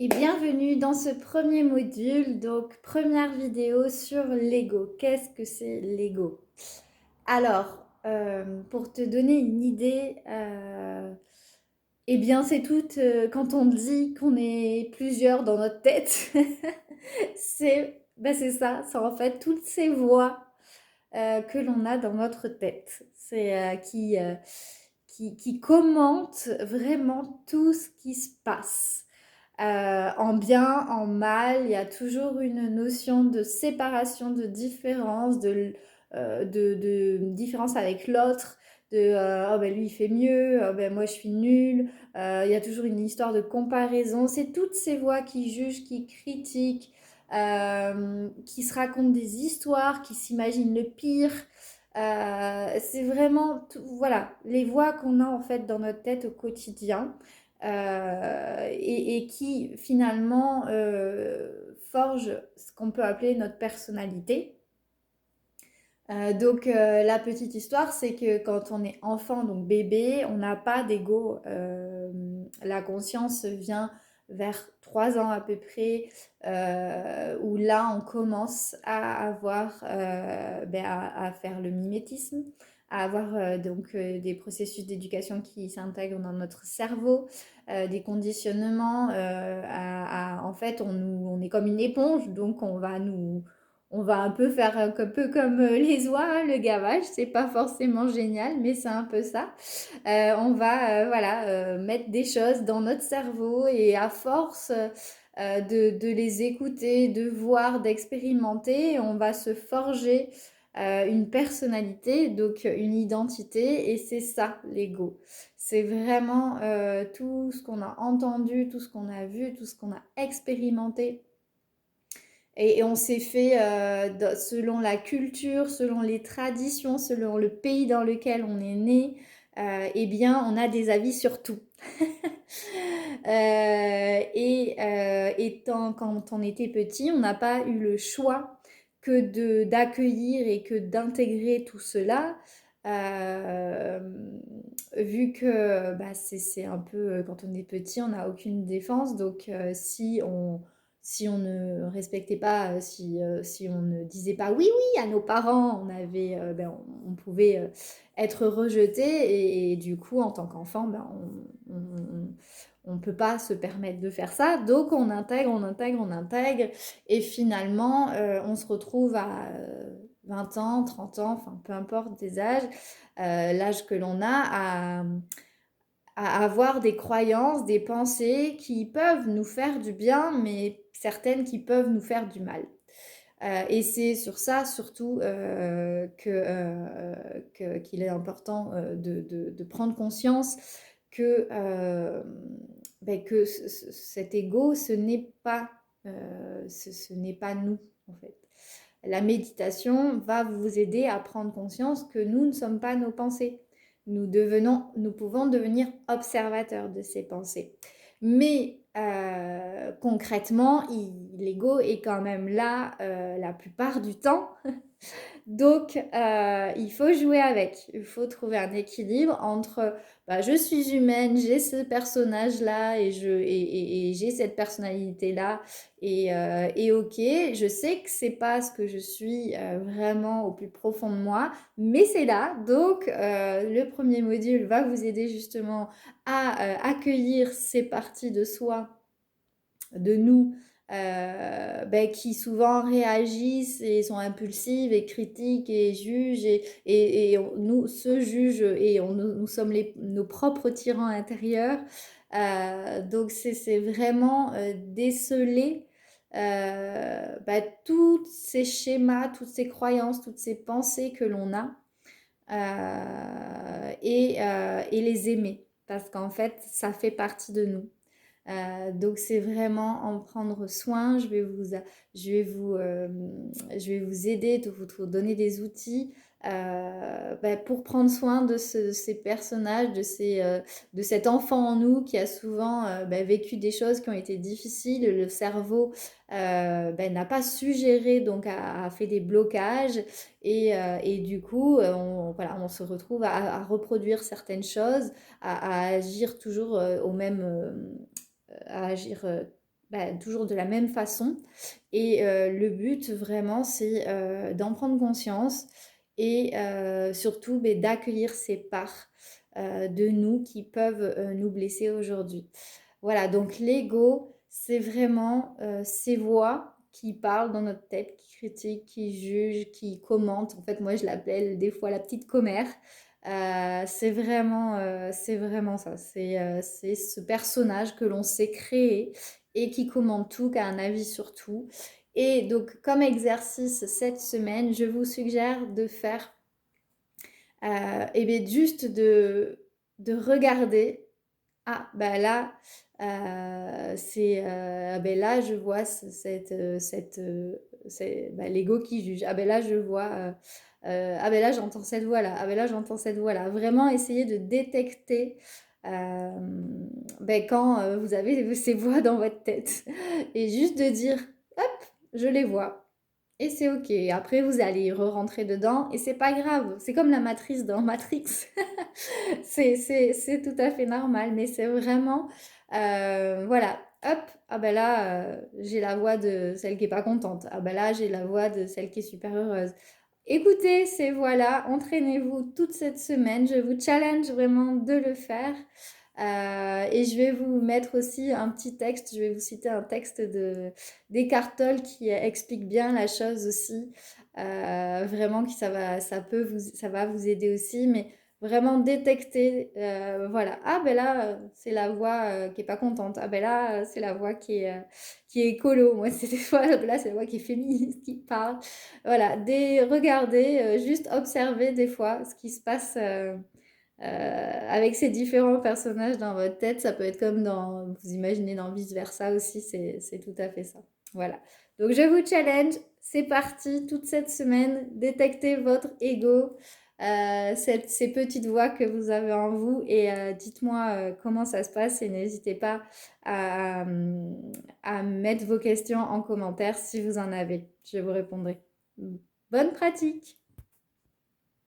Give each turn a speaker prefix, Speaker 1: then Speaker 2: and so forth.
Speaker 1: Et bienvenue dans ce premier module, donc première vidéo sur Lego. Qu'est-ce que c'est Lego? Alors, pour te donner une idée, eh bien c'est tout quand on dit qu'on est plusieurs dans notre tête, c'est ça, c'est en fait toutes ces voix que l'on a dans notre tête, qui commentent vraiment tout ce qui se passe. En bien, en mal, il y a toujours une notion de séparation, de différence, de différence avec l'autre, oh ben lui il fait mieux, oh ben moi je suis nulle. Il y a toujours une histoire de comparaison. C'est toutes ces voix qui jugent, qui critiquent, qui se racontent des histoires, qui s'imaginent le pire. C'est vraiment, voilà, les voix qu'on a en fait dans notre tête au quotidien et qui finalement forge ce qu'on peut appeler notre personnalité. La petite histoire, c'est que quand on est enfant, donc bébé, on n'a pas d'ego. La conscience vient vers 3 ans à peu près, où là on commence à avoir, à faire le mimétisme, à avoir des processus d'éducation qui s'intègrent dans notre cerveau, des conditionnements. En fait, on est comme une éponge, donc on va un peu faire un peu comme les oies, hein, le gavage, c'est pas forcément génial, mais c'est un peu ça. On va voilà, mettre des choses dans notre cerveau et à force de les écouter, de voir, d'expérimenter, on va se forger une personnalité, donc une identité, et c'est ça l'ego. C'est vraiment tout ce qu'on a entendu, tout ce qu'on a vu, tout ce qu'on a expérimenté et on s'est fait, selon la culture, selon les traditions, selon le pays dans lequel on est né, eh bien, on a des avis sur tout. Quand on était petit, on n'a pas eu le choix que d'accueillir et que d'intégrer tout cela. Euh, Vu que bah, c'est un peu, quand on est petit, on n'a aucune défense, donc si on ne respectait pas, si on ne disait pas oui, oui à nos parents, on pouvait être rejeté et du coup, en tant qu'enfant, on ne peut pas se permettre de faire ça. Donc, on intègre, on intègre, on intègre et finalement, on se retrouve à 20 ans, 30 ans, enfin, peu importe des âges, l'âge que l'on a, à avoir des croyances, des pensées qui peuvent nous faire du bien, mais certaines qui peuvent nous faire du mal. Et c'est sur ça surtout qu'il est important de prendre conscience que, que cet ego, ce n'est pas nous, en fait. La méditation va vous aider à prendre conscience que nous ne sommes pas nos pensées. Nous pouvons devenir observateurs de ces pensées. Mais concrètement, l'ego est quand même là la plupart du temps. Donc, il faut jouer avec. Il faut trouver un équilibre entre bah, je suis humaine, j'ai ce personnage-là et j'ai cette personnalité-là. Et ok, je sais que c'est pas ce que je suis vraiment au plus profond de moi, mais c'est là. Donc, le premier module va vous aider justement à accueillir ces parties de soi de nous qui souvent réagissent et sont impulsives et critiquent et jugent nous se jugent et nous sommes nos propres tyrans intérieurs. Donc c'est vraiment déceler tous ces schémas, toutes ces croyances, toutes ces pensées que l'on a et les aimer parce qu'en fait ça fait partie de nous. Donc c'est vraiment en prendre soin. Je vais vous aider, vous donner des outils pour prendre soin de ces personnages, de cet enfant en nous qui a souvent vécu des choses qui ont été difficiles. Le cerveau n'a pas su gérer, donc a fait des blocages et du coup on se retrouve à reproduire certaines choses, à agir toujours à agir bah, toujours de la même façon. Et le but vraiment, c'est d'en prendre conscience et surtout bah, d'accueillir ces parts de nous qui peuvent nous blesser aujourd'hui. Voilà, donc l'ego, c'est vraiment ces voix qui parlent dans notre tête, qui critiquent, qui jugent, qui commentent. En fait, moi, je l'appelle des fois la petite commère. C'est vraiment ça. C'est ce personnage que l'on s'est créé et qui commente tout, qui a un avis sur tout. Et donc, comme exercice cette semaine, je vous suggère de faire, et bien juste de regarder ah, bah là, ben là, je vois bah, l'ego qui juge. Ah, ben là, je vois. Ah, ben là, j'entends cette voix-là. Ah, ben là, j'entends cette voix-là. Vraiment essayer de détecter ben, quand vous avez ces voix dans votre tête. Et juste de dire, hop, je les vois. Et c'est ok. Après, vous allez re-rentrer dedans et c'est pas grave. C'est comme la matrice dans Matrix. C'est tout à fait normal, mais c'est vraiment, voilà, hop, ah ben là, j'ai la voix de celle qui est pas contente. Ah ben là, j'ai la voix de celle qui est super heureuse. Écoutez ces voix-là, entraînez-vous toute cette semaine. Je vous challenge vraiment de le faire. Et je vais vous mettre aussi un petit texte, je vais vous citer un texte d'Eckhart Tolle qui explique bien la chose aussi. Vraiment que ça va vous aider aussi, mais vraiment détecter, voilà. Ah ben là, c'est la voix qui est pas contente. Ah ben là, c'est la voix qui est écolo. Moi, c'est des fois, là, c'est la voix qui est féministe qui parle. Voilà, regardez, juste observer des fois ce qui se passe avec ces différents personnages dans votre tête. Ça peut être comme vous imaginez dans vice-versa aussi, c'est tout à fait ça. Voilà. Donc je vous challenge, c'est parti toute cette semaine, détectez votre ego, ces petites voix que vous avez en vous et dites-moi comment ça se passe et n'hésitez pas à, à mettre vos questions en commentaire si vous en avez. Je vous répondrai. Bonne pratique!